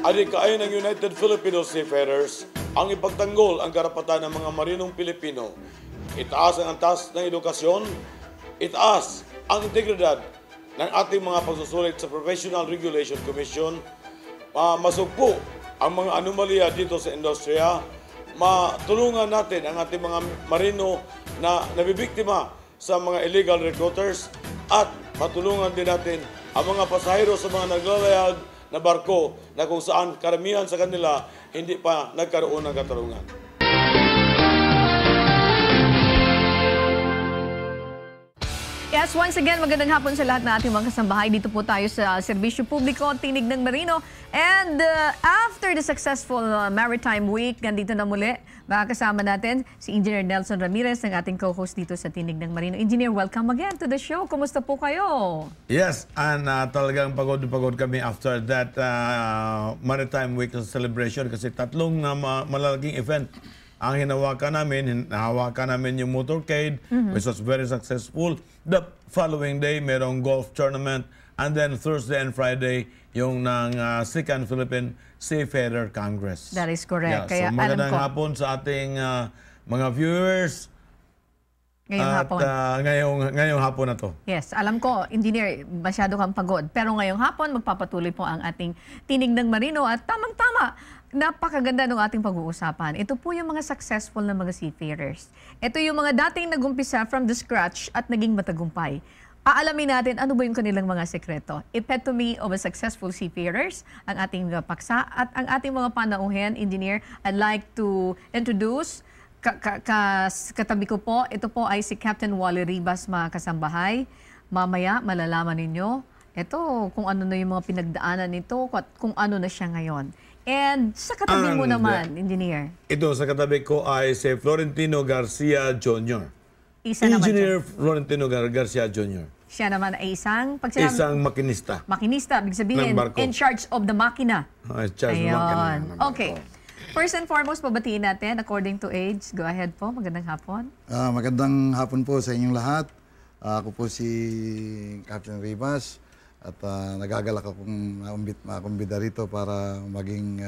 Adik kaayon ng United Filipino Seafarers ang ipagtanggol ang karapatan ng mga marinong Pilipino. Itaas ang antas ng edukasyon, itaas ang integridad ng ating mga pagsusulit sa Professional Regulation Commission, masugpo ang mga anomalya dito sa industriya, matulungan natin ang ating mga marino na nabibiktima sa mga illegal recruiters at matulungan din natin ang mga pasahero sa mga naglalayag na barko na kung saan karamihan sa kanila hindi pa nagkaroon ng katarungan. Yes, once again, magandang hapon sa lahat ng ating mga kasambahay. Dito po tayo sa Serbisyo Publiko, Tinig ng Marino. And after the successful Maritime Week, nandito na muli, makakasama natin si Engineer Nelson Ramirez, ang ating co-host dito sa Tinig ng Marino. Engineer, welcome again to the show. Kumusta po kayo? Yes, and talagang pagod kami after that Maritime Week celebration kasi tatlong malalaking event ang hinawakan namin yung motorcade, which was very successful. The following day, merong golf tournament. And then Thursday and Friday, yung ng Second Philippine Seafarer Congress. That is correct. Yeah, Kaya so magandang hapon sa ating mga viewers. Ngayong hapon. Ngayong hapon na to. Yes, alam ko, Engineer, masyado kang pagod. Pero ngayong hapon, magpapatuloy po ang ating Tinig ng Marino. At tamang-tama, napakaganda ng ating pag-uusapan. Ito po yung mga successful na mga seafarers. Ito yung mga dating nagumpisa from the scratch at naging matagumpay. Aalamin natin ano ba yung kanilang mga sekreto. Epitome of a successful seafarers, ang ating paksa at ang ating mga panauhin. Engineer, I'd like to introduce katabi ko po, ito po ay si Captain Wally Ribas, mga kasambahay. Mamaya, malalaman ninyo ito kung ano na yung mga pinagdaanan nito at kung ano na siya ngayon. And sa katabi mo naman, Engineer? Ito, sa katabi ko ay si Florentino Garcia Jr. Engineer Florentino Garcia Jr. Siya naman ay isang makinista. Makinista, ibig sabihin, in charge of the makina. Charge of the makina. Okay. First and foremost, pabatiin natin according to age. Go ahead po. Magandang hapon. Magandang hapon po sa inyong lahat. Ako po si Captain Ribas at nagagalak akong makumbida rito para maging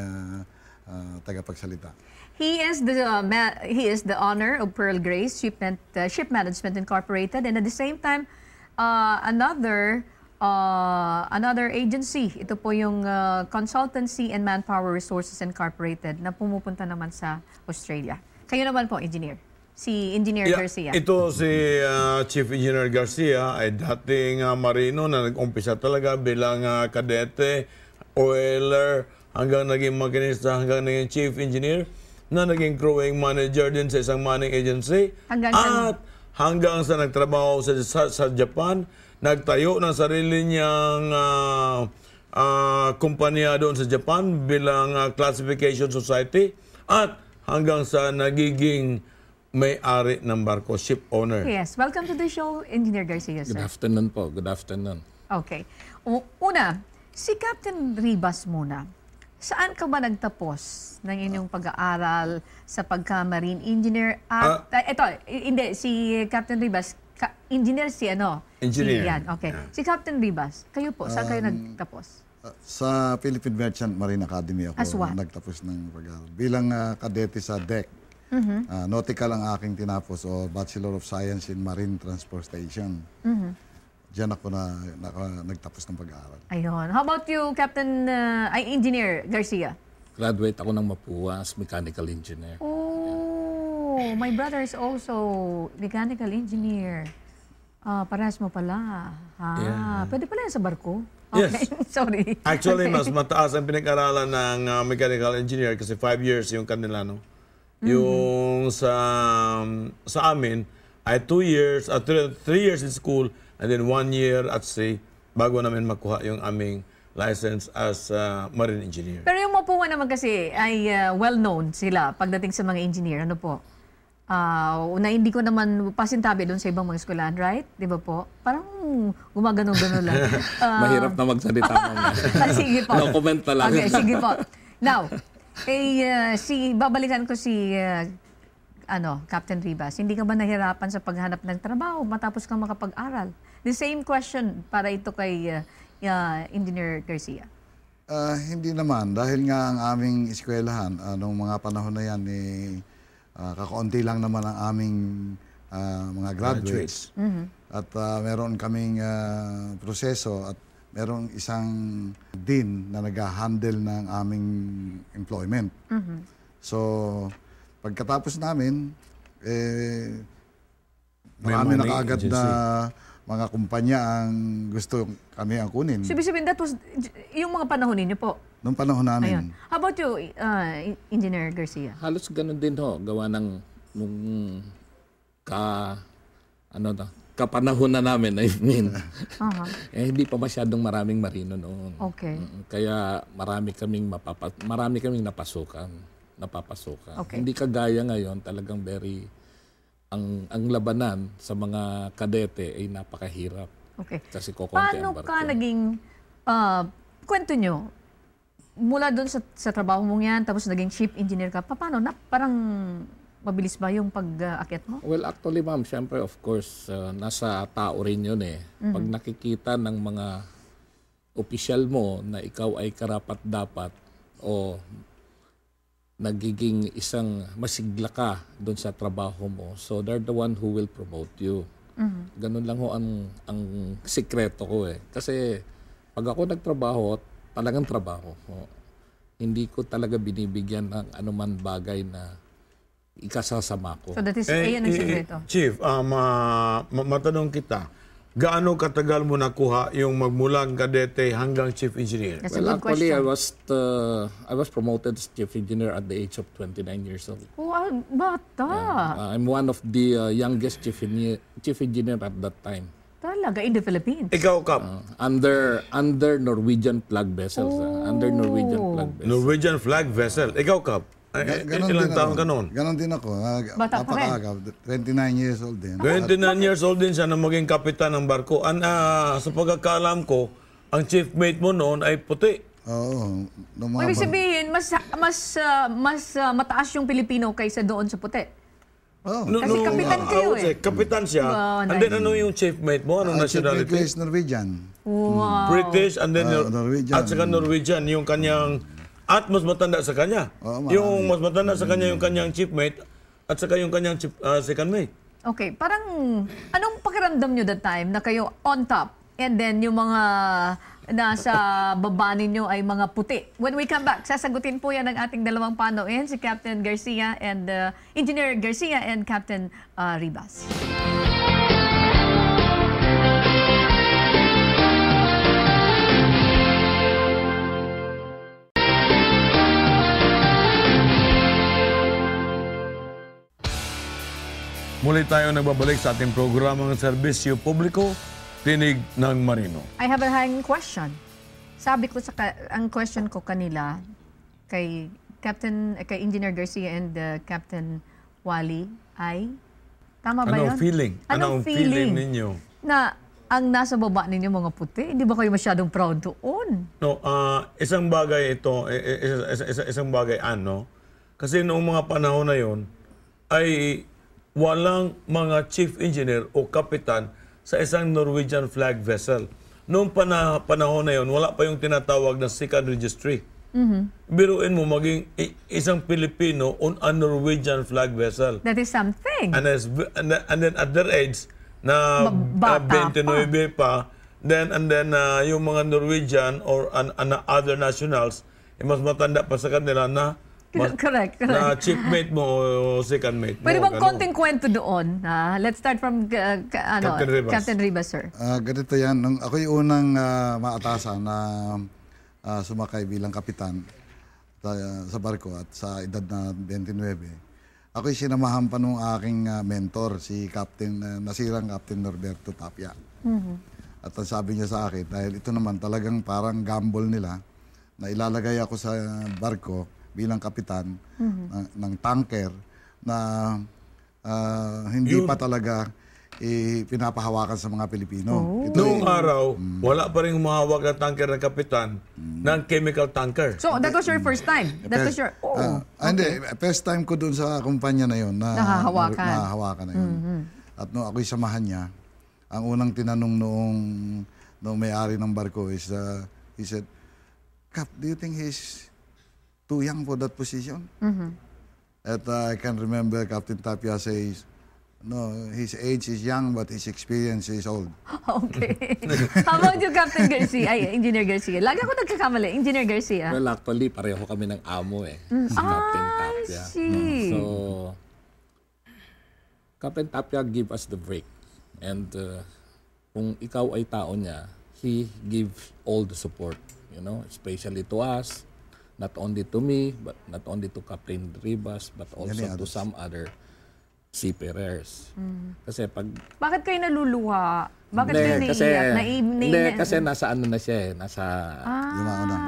tagapagsalita. He is the owner of Pearl Grace Ship Management Incorporated, and at the same time, another agency. Ito po yung Consultancy and Manpower Resources Incorporated na pumupunta naman sa Australia. Kayo naman po, Engineer. Si Engineer Garcia. Ito si Chief Engineer Garcia ay dating marino na nag-umpisa talaga bilang kadete, oiler, hanggang naging makinista, hanggang naging Chief Engineer, na naging crewing manager din sa isang manning agency. Hanggang sa nagtrabaho sa Japan, nagtayo ng sarili niyang kumpanya doon sa Japan bilang Classification Society at hanggang sa nagiging may-ari ng barko, ship owner. Yes. Welcome to the show, Engineer Garcia, sir. Good afternoon po. Good afternoon. Okay. Una, si Captain Ribas muna. Saan ka ba nagtapos ng inyong pag-aaral sa pagka-marine engineer? Si Captain Ribas, engineer si ano? Engineer. Yan, okay. Si Captain Ribas, kayo po, saan kayo nagtapos? Sa Philippine Merchant Marine Academy ako nagtapos ng pag-aaral. Bilang kadete sa deck, nautical ang aking tinapos o Bachelor of Science in Marine Transportation. Diyan ako nagtapos ng pag-aaral. Ayun. How about you, Captain, Engineer Garcia? Graduate ako ng Mapua as mechanical engineer. Oh, my brother is also mechanical engineer. Parehas mo pala. Pwede pala yan sa barko? Okay. Yes. Sorry. Actually, mas mataas ang pinag-aralan ng mechanical engineer kasi 5 years yung kanila, no? Yung sa amin ay 2 years, 3 years in school and then 1 year at sea bago namin makuha yung aming license as marine engineer. Pero yung Mapua naman kasi ay well-known sila pagdating sa mga engineer. Ano po? Na hindi ko naman pasintabi doon sa ibang mga eskwelahan, right? Di ba po? Parang gumagano-gano lang. Mahirap na magsalita mo. Sige po. No comment na lang. Okay, sige po. Now, babalikan ko si Captain Ribas. Hindi ka ba nahirapan sa paghanap ng trabaho matapos kang makapag-aral? The same question para ito kay Engineer Garcia. Hindi naman. Dahil nga ang aming eskwelahan, noong mga panahon na yan, kakaunti lang naman ang aming mga graduates. At meron kaming proseso at meron isang dean na nag-handle ng aming employment. So, pagkatapos namin, marami na kaagad na mga kumpanya ang gusto kami ang kunin. So, ibig sabihin, that was yung mga panahon ninyo po? Noong panahon namin. Ayun. How about you, Engineer Garcia? Halos ganun din ho, gawa ng nung kapanahon na namin, I mean. Hindi pa masyadong maraming marino noon. Okay. Kaya marami kaming napasukan. Okay. Hindi kagaya ngayon, talagang ang labanan sa mga kadete ay napakahirap. Okay. Kasi kokonti ang Paano barko. ka naging, kwento nyo, mula doon sa trabaho mong yan, tapos naging chief engineer ka, paano? Parang mabilis ba yung pag-akyat mo? Well, actually, ma'am, syempre, of course, nasa tao rin yun eh. Pag nakikita ng mga opisyal mo na ikaw ay karapat-dapat o nagiging isang masigla ka doon sa trabaho mo, so they're the one who will promote you. Ganun lang ho ang sikreto ko eh. Kasi pag ako nagtrabaho, talagang trabaho. Hindi ko talaga binibigyan ng anuman bagay na ikasasama ko. So that is, ayan ang sikreto. Chief, matanong kita, gaano katagal mo nakuha yung magmulang kadete hanggang chief engineer? That's a Well, good actually, question. I was promoted as chief engineer at the age of 29 years old. Wow, bata. I'm one of the youngest chief engineer at that time. Talaga, in the Philippines. Ikaw, Kap, Under Norwegian flag vessels. Under Norwegian flag vessels. Norwegian flag vessel. Ikaw, Kap, ilang taon ka noon? Ganon din ako. Bata pa rin. Napakaaga. 29 years old din. 29 years old din siya na maging kapitan ng barko. Sa pagkakaalam ko, ang chief mate mo noon ay puti. Oo. Ibig sabihin, mas mataas yung Pilipino kaysa doon sa puti. Kasi kapitan kayo eh. Kapitan siya. Wow, And then ano yung chief mate mo? Anong nationality? Chief is Norwegian. Wow. British and then Norwegian. At saka Norwegian. Yung kanyang... At mas matanda sa kanya. Yung mas matanda sa kanya yung kanyang chief mate at saka yung kanyang second mate. Okay, parang anong pakiramdam nyo that time na kayo on top and then yung mga nasa baba ninyo ay mga puti? When we come back, sasagutin po yan ng ating dalawang panauhin, si Captain Garcia and Engineer Garcia and Captain Ribas. Muli tayo nagbabalik sa ating programang Serbisyo Publiko, Tinig ng Marino. I have a hanging question. Sabi ko ang question ko kanila kay Engineer Garcia and Captain Wally ay tama ba yun? Anong feeling ninyo? Na ang nasa baba ninyo mga puti, hindi ba kayo masyadong proud doon? No, isang bagay ito, isang bagay kasi noong mga panahon na yon ay walang mga chief engineer o kapitan sa isang Norwegian flag vessel. Noong panahon na yon, wala pa yung tinatawag na second registry. Biruin mo maging isang Pilipino on a Norwegian flag vessel. That is something. And then at their age, na Bata 29 pa, then yung mga Norwegian or other nationals, mas matanda pa sa kanila na Correct. na chief mate mo o second mate mo. Pwede bang ganun. konting kwento doon? Let's start from Captain Ribas, sir. Ganito yan. Nung ako yung unang maatasan na sumakay bilang kapitan sa barko at sa edad na 29, ako yung sinamahan pa nung aking mentor, si nasirang Captain Norberto Tapia. At ang sabi niya sa akin, dahil ito naman talagang parang gamble nila, na ilalagay ako sa barko bilang kapitan ng tanker na hindi pa talaga pinapahawakan sa mga Pilipino. Noong araw, wala pa rin humahawak ng tanker ng kapitan ng chemical tanker. So, that was your first time? That was your... Hindi, first time ko dun sa kumpanya na yun na nahahawakan na yun. At nung ako'y samahan niya, ang unang tinanong noong may-ari ng barko is, he said, Cap, do you think he's too young for that position? At I can remember Captain Tapia says, no, his age is young but his experience is old. Okay. How about you, Captain Garcia? Ay, Engineer Garcia. Lagi ako nagkakamali. Engineer Garcia. Well, actually, pareho kami ng amo si Captain Tapia. See. So, Captain Tapia give us the break. And kung ikaw ay tao niya, he give all the support, especially to us, not only to me, but not only to Captain Ribas, but also to some other seafarers. Kasi pag... Bakit kayo naluluha? Bakit kayo naiiyak? Hindi, kasi nasa ano na siya nasa...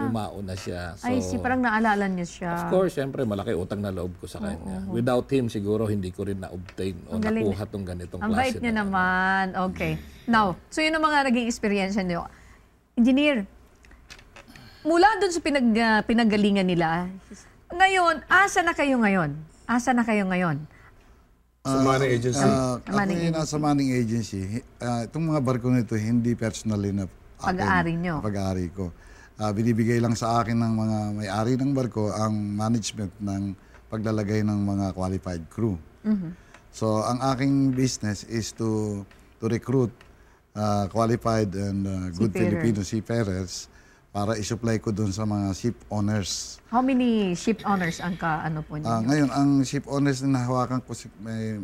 Lumao na siya. So, ay, parang naalala niyo siya. Of course, syempre, malaki utang na loob ko sa kanya. Without him, siguro hindi ko rin na-obtain o nakuha tong ganitong klase. Ang bait niya naman. Okay. Now, so yun ang mga naging experience niyo. Engineer, mula doon sa pinanggalingan nila, ngayon, asa na kayo ngayon? Asa na kayo ngayon? Sa Manning Agency. Ako nasa Manning Agency. Itong mga barko nito, hindi personally na pag-aari nyo. Pag-aari ko. Binibigay lang sa akin ng mga may-ari ng barko ang management ng paglalagay ng mga qualified crew. So, ang aking business is to recruit qualified and good Filipino seafarers para i-supply ko dun sa mga ship owners. How many ship owners ang ano po ninyo? Ngayon, ang ship owners na nahawakan ko,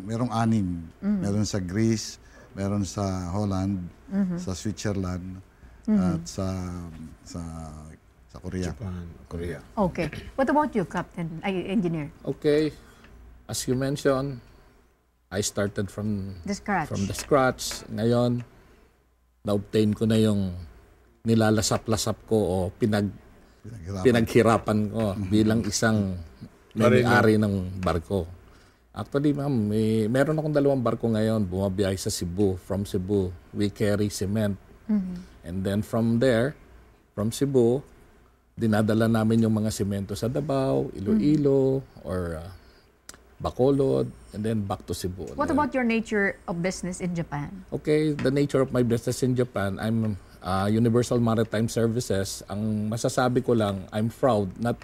merong 6. Meron sa Greece, meron sa Holland, sa Switzerland, at sa Korea. Japan, Korea. Okay. What about you, Captain, Engineer? Okay. As you mentioned, I started from the scratch. Ngayon, na-obtain ko na yung nilalasap-lasap ko o pinaghirapan ko bilang isang may-ari ng barko. Actually, ma'am, meron akong 2 barko ngayon. Bumabiyahe sa Cebu. From Cebu, we carry cement. And then from there, from Cebu, dinadala namin yung mga semento sa Davao, Iloilo, or Bacolod, and then back to Cebu. What about your nature of business in Japan? Okay, the nature of my business in Japan, I'm Universal Maritime Services. Ang masasabi ko lang, I'm proud, not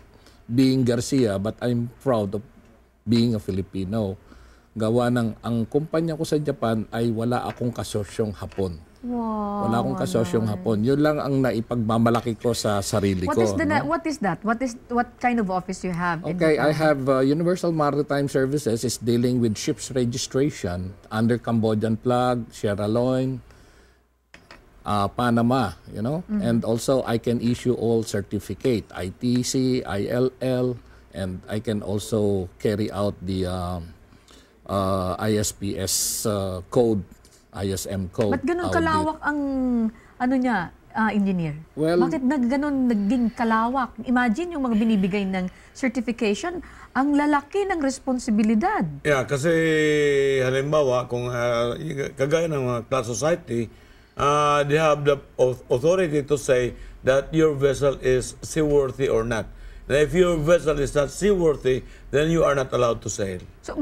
being Garcia, but I'm proud of being a Filipino. Gawa ng, ang kumpanya ko sa Japan ay wala akong kasosyong Hapon. Wow, wala akong kasosyong Hapon. Yun lang ang naipagmamalaki ko sa sarili ko. What is that? What kind of office you have? Okay, I have Universal Maritime Services is dealing with ships registration under Cambodian flag, Sierra Leone, Panama, and also I can issue all certificate, ITC, ILL, and I can also carry out the ISPS code, ISM code. Ba't ganun kalawak ang engineer? Well, bakit ganun naging kalawak? Imagine yung mga binibigay ng certification, ang lalaki ng responsibilidad. Yeah, kasi halimbawa, kung kagaya ng mga class society, they have the authority to say that your vessel is seaworthy or not. And if your vessel is not seaworthy, then you are not allowed to sail. So,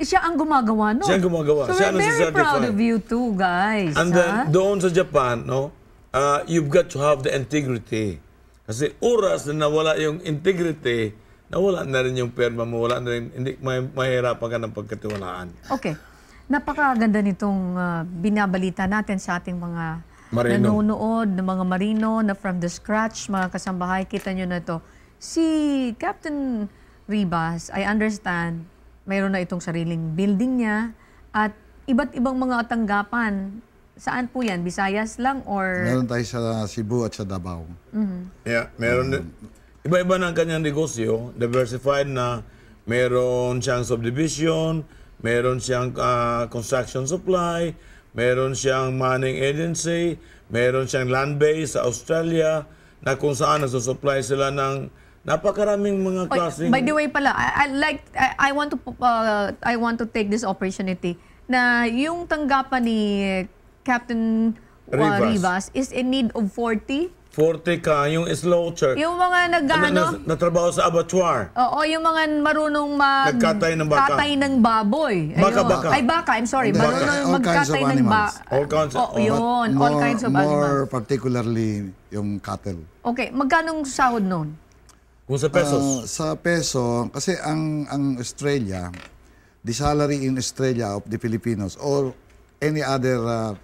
siya ang gumagawa, no? Siya ang gumagawa. So, siya we're very proud of you too, guys. And then, doon sa Japan, you've got to have the integrity. Kasi oras na nawala yung integrity, nawala na rin yung perma mo, wala na rin, hindi mahirapan ka ng pagkatiwalaan. Okay. Napakaganda nitong binabalita natin sa ating mga nanonood, ng mga marino na from the scratch, mga kasambahay, kita nyo na ito. Si Captain Ribas, I understand, mayroon na itong sariling building niya at iba't ibang mga tanggapan. Saan po yan? Visayas lang or... Meron tayo sa Cebu at sa Davao. Yeah, meron iba-iba ng kanyang negosyo, diversified na meron siyang subdivision, meron siyang construction supply, meron siyang Manning Agency, meron siyang land base sa Australia na kung saan nasusupply sila ng napakaraming mga klaseng... By the way pala, I want to take this opportunity na yung tanggapan ni Captain Ribas is in need of 40 40 ka, yung slaughter. Yung mga natrabaho sa abattoir. Oo, yung mga marunong Nagkatay ng baka. katay ng baboy. Baka, Ayun. baka. Ay, baka. I'm sorry. Baka. Marunong All kinds magkatay of ng animals. All kinds of- yun. All kinds of animals. More particularly yung cattle. Okay, magkano sahod nun? Kung sa pesos. Sa peso, kasi ang Australia, the salary in Australia of the Filipinos or any other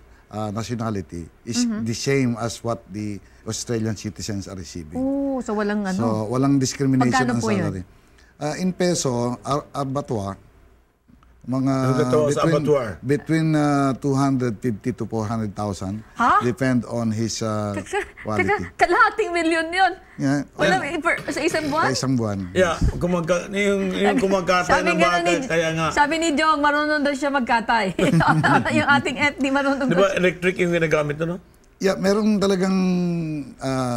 nationality is the same as what the Australian citizens are receiving. Oo, so walang ano. So, walang discrimination Magkano ang po yun? salary. In peso, abattoir, mga Nagtatawa sa abattoir. between 250 to 400,000. Ha? Depend on his quality. Kalahating milyon yun. Yeah. Walang sa isang buwan? Sa isang buwan. Yeah, yung kumakatay ng baka, kaya nga. Sabi ni Jong, marunong daw siya magkatay. Yung ating FD, marunong Di daw ba electric yung ginagamit no? Yeah, meron talagang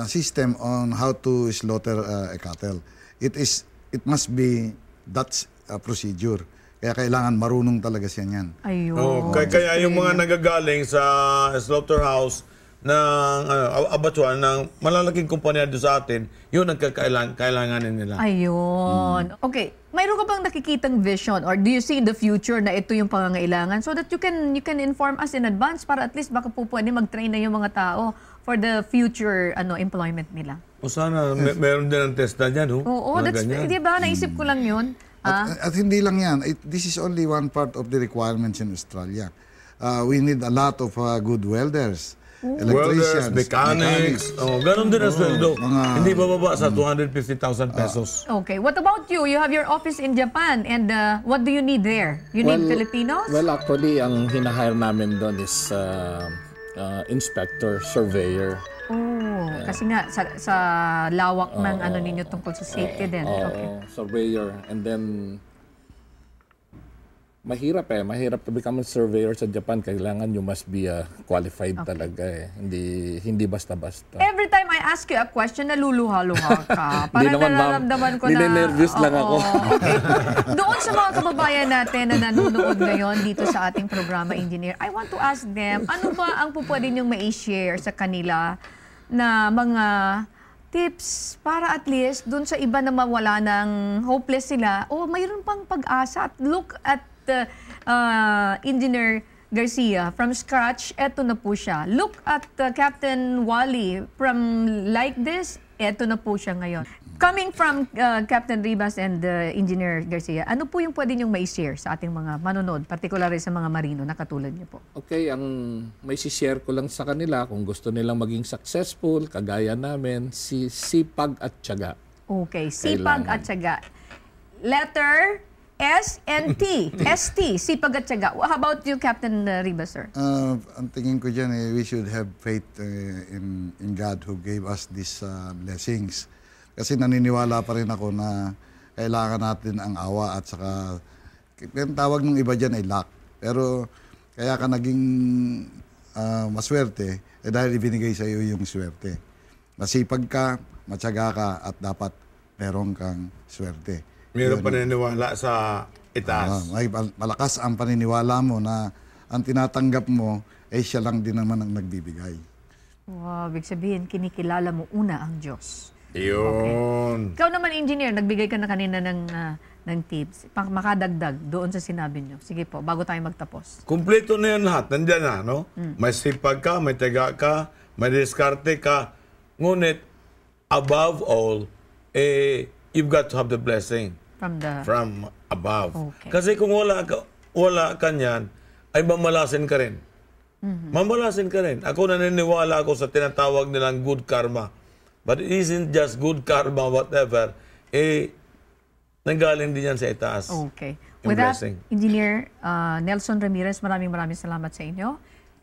system on how to slaughter a cattle. It must be that procedure. Kaya kailangan marunong talaga siya niyan. Ayun. Kaya yung mga nagagaling sa slaughterhouse ng abattoir ng malalaking kumpanya doon sa atin, yun ang kailanganin nila. Ayun. Okay. Mayroon ka bang nakikitang vision or do you see in the future na ito yung pangangailangan so that you can inform us in advance para at least baka po pwede mag-train na yung mga tao for the future employment nila? O sana meron din ang test na dyan. Oo, di ba? Naisip ko lang yun. At hindi lang yan. This is only one part of the requirements in Australia. We need a lot of good welders, Welders, electricians, mechanics. Ganon din ang sweldo. Hindi bababa sa 250,000 pesos. Okay. What about you? You have your office in Japan and what do you need there? You need Filipinos? Well, actually, ang hinahire namin doon is inspector, surveyor. Kasi nga sa lawak ng ano ninyo tungkol sa safety din. Okay. Surveyor. And then, mahirap to become a surveyor sa Japan. Kailangan you must be qualified talaga eh. Hindi basta-basta. Every time I ask you a question, naluluha-luha ka. Parang nararamdaman ko na... Ninenervyos lang ako. Okay. Doon sa mga kababayan natin na nanonood ngayon dito sa ating programa, Engineer, I want to ask them, ano ba ang pwede niyong ma-share sa kanila na mga tips para at least doon sa iba na mawala ng hopeless sila, mayroon pang pag-asa. At look at Engineer Garcia from scratch, eto na po siya. Look at Captain Wally from like this, eto na po siya ngayon. Coming from Captain Ribas and Engineer Garcia, ano po yung pwede niyong mai-share sa ating mga manonood, particularly sa mga marino na katulad niyo po? Okay, ang may share ko lang sa kanila kung gusto nilang maging successful, kagaya namin, sipag at tiyaga. Okay, sipag at tiyaga. Letter S and T. ST, sipag at tiyaga. How about you, Captain Ribas, sir? Ang tingin ko dyan, we should have faith in God who gave us these blessings. Kasi naniniwala pa rin ako na kailangan natin ang awa at saka, yung tawag ng iba dyan ay luck. Pero kaya ka naging maswerte, dahil ibinigay sa iyo yung swerte. Masipag ka, matyaga ka, at dapat meron kang swerte. Meron paniniwala sa itaas. Malakas ang paniniwala mo na ang tinatanggap mo ay siya lang din naman ang nagbibigay. Wow, ibig sabihin, kinikilala mo una ang Diyos. Yun. Okay. Ikaw naman, Engineer, nagbigay ka na kanina ng tips. Makadagdag doon sa sinabi nyo. Sige po, bago tayo magtapos. Kumpleto na yan lahat. Nandiyan na, no? May sipag ka, may tiyaga ka, may diskarte ka. Ngunit, above all, you've got to have the blessing from above. Okay. Kasi kung wala ka niyan, ay mamalasin ka rin. Mamalasin ka rin. Ako naniniwala ako sa tinatawag nilang good karma. But it isn't just good karma, whatever. Nanggaling din yan sa itaas. Okay. Yung With blessing. that, Engineer Nelson Ramirez, maraming salamat sa inyo.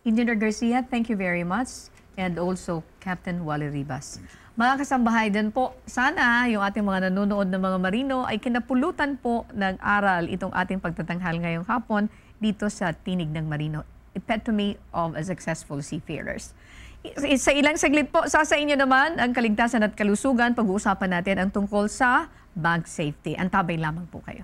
Engineer Garcia, thank you very much. And also, Captain Wally Ribas. Mga kasambahay din po, sana yung ating mga nanonood ng mga marino ay kinapulutan po ng aral itong ating pagtatanghal ngayong hapon dito sa Tinig ng Marino, epitome of a successful seafarers. Sa ilang saglit po, sa inyo naman ang kaligtasan at kalusugan. Pag-uusapan natin ang tungkol sa bag safety. Antabay lamang po kayo.